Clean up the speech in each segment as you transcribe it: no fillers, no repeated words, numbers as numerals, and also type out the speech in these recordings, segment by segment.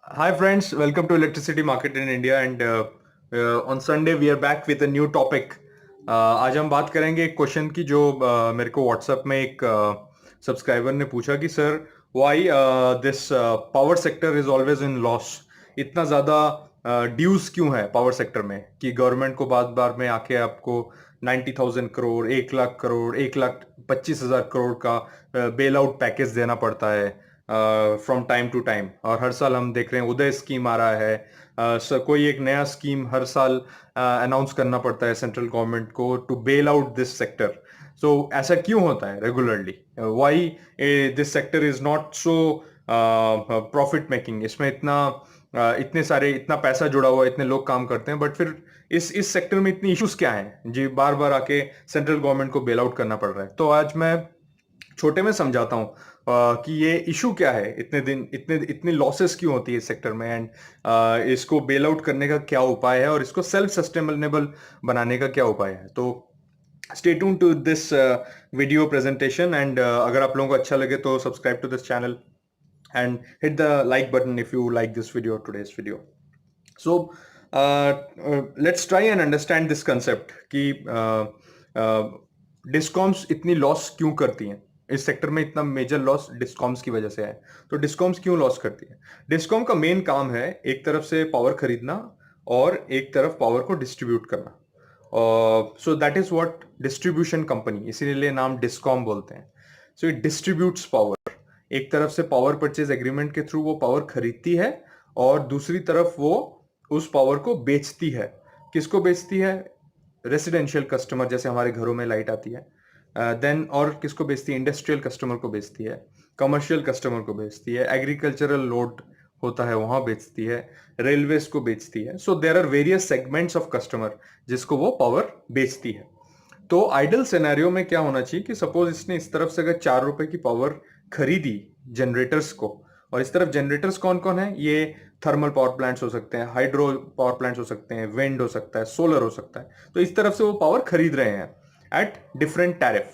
Hi friends, welcome to Electricity Market in India and on Sunday we are back with a new topic. आज हम बात करेंगे एक question की जो मेरे को व्हाट्सएप में एक सब्सक्राइबर ने पूछा कि sir why this power sector is always in loss. इतना ज़्यादा ड्यूज क्यों है पावर सेक्टर में कि गवर्नमेंट को बार बार में आके आपको 90,000 करोड़ 1 लाख करोड़ 1,25,000 करोड़ का बेल आउट पैकेज देना पड़ता है फ्रॉम टाइम टू टाइम। और हर साल हम देख रहे हैं उदय स्कीम आ रहा है। कोई एक नया स्कीम हर साल अनाउंस करना पड़ता है सेंट्रल गवर्नमेंट को to bail out this sector. So ऐसा क्यों होता है regularly? Why this sector is not so profit making? इसमें इतने सारे इतना पैसा जुड़ा हुआ है, इतने लोग काम करते हैं, बट फिर इस सेक्टर में इतनी इश्यूज क्या हैं जी बार बार आके सेंट्रल गवर्नमेंट को बेल आउट करना पड़ रहा है? तो आज मैं छोटे में समझाता हूँ कि ये इशू क्या है, इतने दिन इतने इतनी लॉसेस क्यों होती है इस सेक्टर में, एंड इसको बेल आउट करने का क्या उपाय है और इसको सेल्फ सस्टेनेबल बनाने का क्या उपाय है। तो stay tuned to this video presentation and अगर आप लोगों को अच्छा लगे तो subscribe to this channel and hit the like button if you like this video, today's video. So let's try and understand this concept कि डिस्कॉम्स इतनी loss क्यों करती हैं। इस सेक्टर में इतना मेजर लॉस डिस्कॉम्स की वजह से है। तो डिस्कॉम्स क्यों लॉस करती है? डिस्कॉम का मेन काम है एक तरफ से पावर खरीदना और एक तरफ पावर को डिस्ट्रीब्यूट करना। So that is what distribution company, इसीलिए नाम डिस्कॉम बोलते हैं। So it distributes power. एक तरफ से पावर परचेज एग्रीमेंट के थ्रू वो पावर खरीदती है और दूसरी तरफ वो उस पावर को बेचती है। किसको बेचती है? रेसिडेंशियल कस्टमर, जैसे हमारे घरों में लाइट आती है। देन और किसको बेचती है? इंडस्ट्रियल कस्टमर को बेचती है, कमर्शियल कस्टमर को बेचती है, एग्रीकल्चरल लोड होता है वहां बेचती है, रेलवेज को बेचती है। So there are various segments of customer जिसको वो पावर बेचती है। तो आइडल सिनेरियो में क्या होना चाहिए कि सपोज इसने इस तरफ से अगर 4 रुपए की पावर खरीदी जनरेटर्स को, और इस तरफ जनरेटर्स कौन कौन है? ये थर्मल पावर प्लांट्स हो सकते हैं, हाइड्रो पावर प्लांट्स हो सकते हैं, विंड हो सकता है, सोलर हो सकता है। तो इस तरफ से वो पावर खरीद रहे हैं एट डिफरेंट टैरिफ,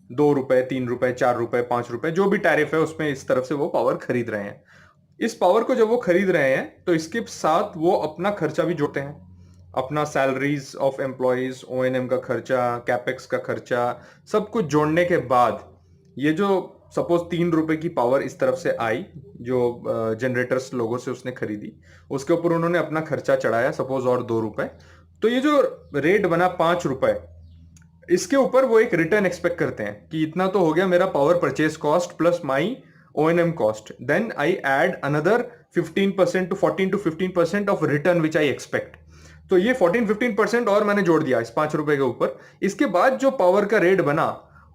2 रुपए 3 रुपए 4 रुपए 5 रुपए, जो भी टैरिफ है उसमें इस तरफ से वो पावर खरीद रहे हैं। इस पावर को जब वो खरीद रहे हैं तो इसके साथ वो अपना खर्चा भी जोड़ते हैं, अपना सैलरीज ऑफ एम्प्लॉयज, ओएनएम का खर्चा, कैपेक्स का खर्चा, सब कुछ जोड़ने के बाद ये जो सपोज 3 रुपए की पावर इस तरफ से आई जो जनरेटर्स लोगों से उसने खरीदी, उसके ऊपर उन्होंने अपना खर्चा चढ़ाया सपोज और 2 रुपए। तो ये जो रेट बना 5 रुपए, इसके ऊपर वो एक रिटर्न एक्सपेक्ट करते हैं कि इतना तो हो गया मेरा power purchase cost plus my O&M cost, then I add another 15% to 14 to 15% of return which I expect. तो ये 14-15% और मैंने जोड़ दिया इस 5 रुपए के ऊपर। इसके बाद जो पावर का रेट बना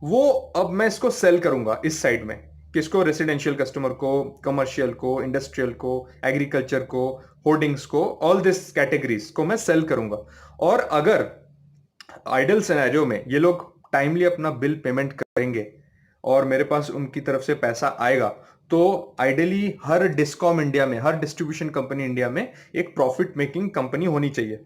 वो अब मैं इसको सेल करूंगा इस साइड में। किसको? रेसिडेंशियल कस्टमर को, कमर्शियल को, इंडस्ट्रियल को, एग्रीकल्चर को, होर्डिंग्स को, ऑल दिस कैटेगरीज को मैं सेल करूंगा। और अगर आइडल सिनेरियो में ये लोग टाइमली अपना बिल पेमेंट करेंगे और मेरे पास उनकी तरफ से पैसा आएगा, तो आइडियली हर डिस्कॉम इंडिया में, हर डिस्ट्रीब्यूशन कंपनी इंडिया में एक प्रॉफिट मेकिंग कंपनी होनी चाहिए,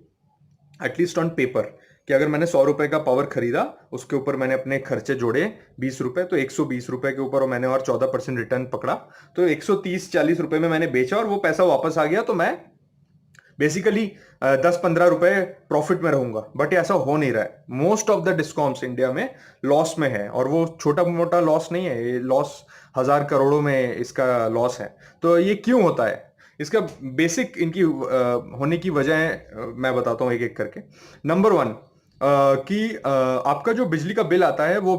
एटलीस्ट ऑन पेपर। कि अगर मैंने 100 रुपए का पावर खरीदा, उसके ऊपर मैंने अपने खर्चे जोड़े 20 रुपए, तो 120 रुपए के ऊपर मैंने और 14% रिटर्न पकड़ा, तो 130-40 रुपए में मैंने बेचा और वो पैसा वापस आ गया, तो मैं बेसिकली 10-15 रुपए प्रॉफिट में रहूंगा। बट ऐसा हो नहीं रहा है। Most of the discoms India में लॉस में है, और वो छोटा मोटा लॉस नहीं है, ये लॉस हजार करोड़ों में इसका लॉस है। तो ये क्यों होता है? इसका बेसिक इनकी होने की वजह मैं बताता हूँ एक एक करके। नंबर वन, कि आपका जो बिजली का बिल आता है वो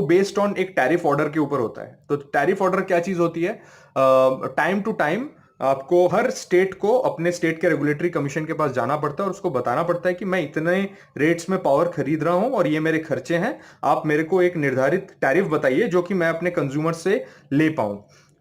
बेस्ड ऑन एक टैरिफ ऑर्डर के ऊपर होता है। तो टैरिफ ऑर्डर क्या चीज होती है? टाइम टू टाइम आपको हर स्टेट को अपने स्टेट के रेगुलेटरी कमीशन के पास जाना पड़ता है और उसको बताना पड़ता है कि मैं इतने रेट्स में पावर खरीद रहा हूं और ये मेरे खर्चे हैं। आप मेरे को एक निर्धारित टैरिफ बताइए जो कि मैं अपने कंज्यूमर से ले पाऊं।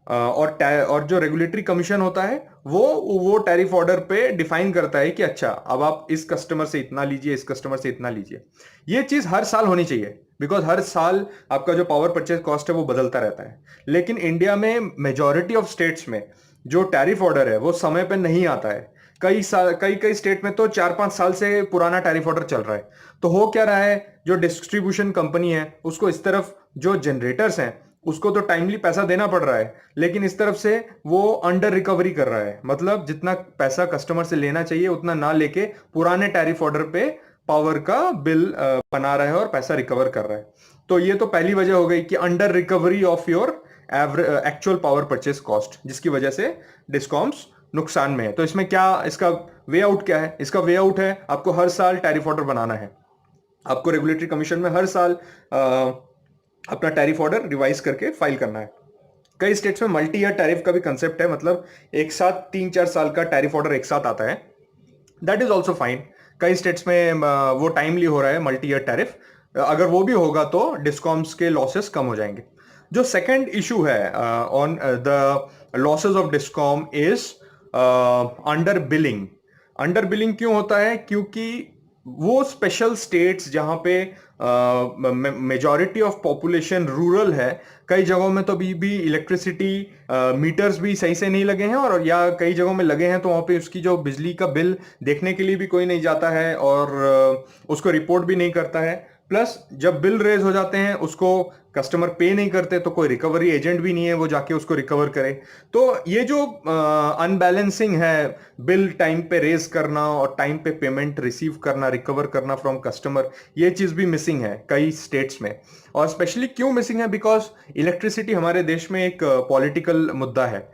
और जो रेगुलेटरी कमीशन होता है वो टैरिफ ऑर्डर पे डिफाइन करता है कि अच्छा अब आप इस कस्टमर से इतना लीजिए, इस कस्टमर से इतना लीजिए। ये चीज हर साल होनी चाहिए, बिकॉज हर साल आपका जो पावर परचेज कॉस्ट है वो बदलता रहता है। लेकिन इंडिया में मेजॉरिटी ऑफ स्टेट्स में जो टैरिफ ऑर्डर है वो समय पे नहीं आता है। कई कई स्टेट में तो 4-5 साल से पुराना टैरिफ ऑर्डर चल रहा है। तो हो क्या रहा है, जो डिस्ट्रीब्यूशन कंपनी है उसको इस तरफ जो जनरेटर्स हैं उसको तो टाइमली पैसा देना पड़ रहा है, लेकिन इस तरफ से वो अंडर रिकवरी कर रहा है, मतलब जितना पैसा कस्टमर से लेना चाहिए उतना ना लेके पुराने टैरिफ ऑर्डर पे पावर का बिल बना रहा है और पैसा रिकवर कर रहा है। तो ये तो पहली वजह हो गई कि under recovery of your actual power purchase cost, जिसकी वजह से डिस्कॉम्स नुकसान में है। तो इसमें क्या, इसका वे आउट क्या है? इसका वे आउट है आपको हर साल टैरिफ ऑर्डर बनाना है। आपको रेगुलेटरी कमीशन में हर साल अपना टैरिफ ऑर्डर रिवाइज करके फाइल करना है। कई स्टेट्स में मल्टी ईयर टैरिफ का भी कंसेप्ट है, मतलब एक साथ 3-4 साल का टैरिफ ऑर्डर एक साथ आता है। That is also fine. कई स्टेट्स में वो टाइमली हो रहा है मल्टी ईयर टैरिफ। अगर वो भी होगा तो डिस्कॉम्स के लॉसेस कम हो जाएंगे। जो सेकंड इशू है on the losses of discom is under billing. Under billing क्यों होता है? क्योंकि वो स्पेशल स्टेट्स जहां पे मेजॉरिटी ऑफ पॉपुलेशन रूरल है, कई जगहों में तो भी इलेक्ट्रिसिटी मीटर्स भी सही से नहीं लगे हैं, और या कई जगहों में लगे हैं तो वहां पे उसकी जो बिजली का बिल देखने के लिए भी कोई नहीं जाता है और उसको रिपोर्ट भी नहीं करता है। प्लस जब बिल रेज हो जाते हैं उसको कस्टमर पे नहीं करते तो कोई रिकवरी एजेंट भी नहीं है वो जाके उसको रिकवर करे। तो ये जो अनबैलेंसिंग है, बिल टाइम पे रेज करना और टाइम पे पेमेंट रिसीव करना, रिकवर करना फ्रॉम कस्टमर, ये चीज भी मिसिंग है कई स्टेट्स में। और स्पेशली क्यों मिसिंग है? बिकॉज इलेक्ट्रिसिटी हमारे देश में एक पॉलिटिकल मुद्दा है।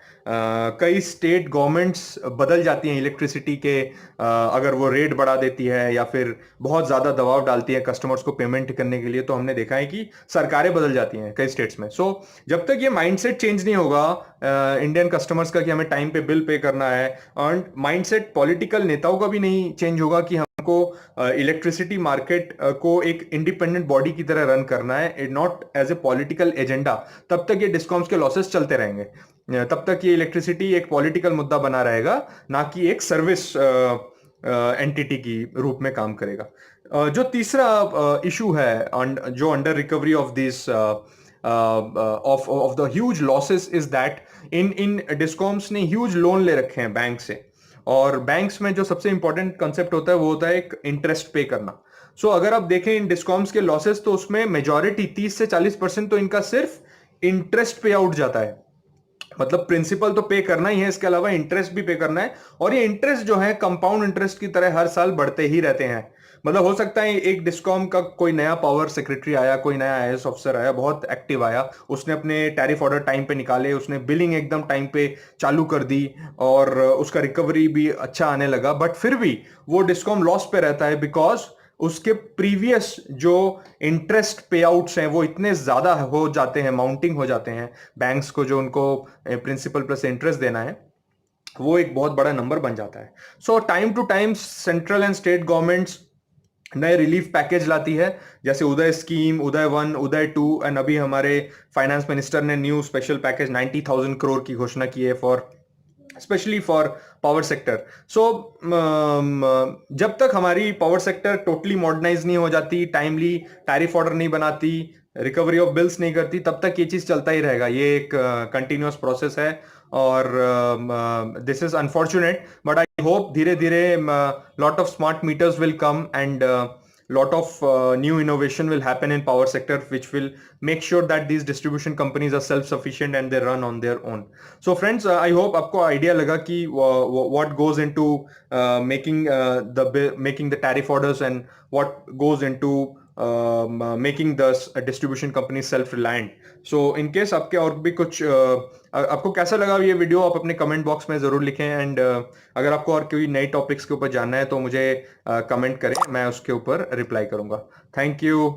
कई स्टेट गवर्नमेंट्स बदल जाती हैं इलेक्ट्रिसिटी के, अगर वो रेट बढ़ा देती है या फिर बहुत ज्यादा दबाव डालती है कस्टमर्स को पेमेंट करने के लिए, तो हमने देखा है कि सरकारें बदल जाती हैं कई स्टेट्स में। सो जब तक ये माइंडसेट चेंज नहीं होगा इंडियन कस्टमर्स का कि हमें टाइम पे बिल पे करना है, और माइंडसेट पॉलिटिकल नेताओं का भी नहीं चेंज होगा कि हमको इलेक्ट्रिसिटी मार्केट को एक इंडिपेंडेंट बॉडी की तरह रन करना है, not as a political agenda, तब तक ये डिस्कॉम्स के लॉसेस चलते रहेंगे। तब तक ये इलेक्ट्रिसिटी एक पॉलिटिकल मुद्दा बना रहेगा, ना कि एक सर्विस एंटिटी की रूप में काम करेगा। जो तीसरा इशू है जो under recovery of this of the huge losses is that in discoms ने ह्यूज लोन ले रखे हैं बैंक से, और बैंक्स में जो सबसे इंपॉर्टेंट कंसेप्ट होता है वो होता है एक इंटरेस्ट पे करना। सो अगर आप देखें इन डिस्कॉम्स के लॉसेस, तो उसमें मेजॉरिटी 30 से 40% तो इनका सिर्फ इंटरेस्ट पे आउट जाता है। मतलब प्रिंसिपल तो पे करना ही है, इसके अलावा इंटरेस्ट भी पे करना है, और ये इंटरेस्ट जो है कंपाउंड इंटरेस्ट की तरह हर साल बढ़ते ही रहते हैं। मतलब हो सकता है एक डिस्कॉम का कोई नया पावर सेक्रेटरी आया, कोई नया आईएएस ऑफिसर आया, बहुत एक्टिव आया, उसने अपने टैरिफ ऑर्डर टाइम पे निकाले, उसने बिलिंग एकदम टाइम पे चालू कर दी और उसका रिकवरी भी अच्छा आने लगा, बट फिर भी वो डिस्कॉम लॉस पे रहता है बिकॉज उसके प्रीवियस जो इंटरेस्ट पे आउट्स हैं वो इतने ज्यादा हो जाते हैं, माउंटिंग हो जाते हैं बैंक्स को, जो उनको प्रिंसिपल प्लस इंटरेस्ट देना है, वो एक बहुत बड़ा नंबर बन जाता है। So time to time central and state governments नए रिलीफ पैकेज लाती है, जैसे उदय स्कीम, उदय 1, उदय 2, एंड अभी हमारे फाइनेंस मिनिस्टर ने न्यू स्पेशल पैकेज 90,000 करोड़ की घोषणा की है for specially for power sector. So जब तक हमारी पावर सेक्टर टोटली मॉडर्नाइज नहीं हो जाती, टाइमली टैरिफ ऑर्डर नहीं बनाती, रिकवरी ऑफ बिल्स नहीं करती, तब तक ये चीज चलता ही रहेगा। ये एक कंटिन्यूअस प्रोसेस है, और this is unfortunate, but I hope धीरे धीरे lot of smart meters will come and lot of new innovation will happen in power sector which will make sure that these distribution companies are self sufficient and they run on their own. So friends, I hope आपको idea लगा कि what goes into making the tariff orders and what goes into making the distribution company self reliant. So in case आपके और भी कुछ आपको कैसा लगा ये वीडियो, आप अपने कमेंट बॉक्स में जरूर लिखें, एंड अगर आपको और कोई नई टॉपिक्स के ऊपर जानना है तो मुझे कमेंट करें, मैं उसके ऊपर रिप्लाई करूंगा। Thank you.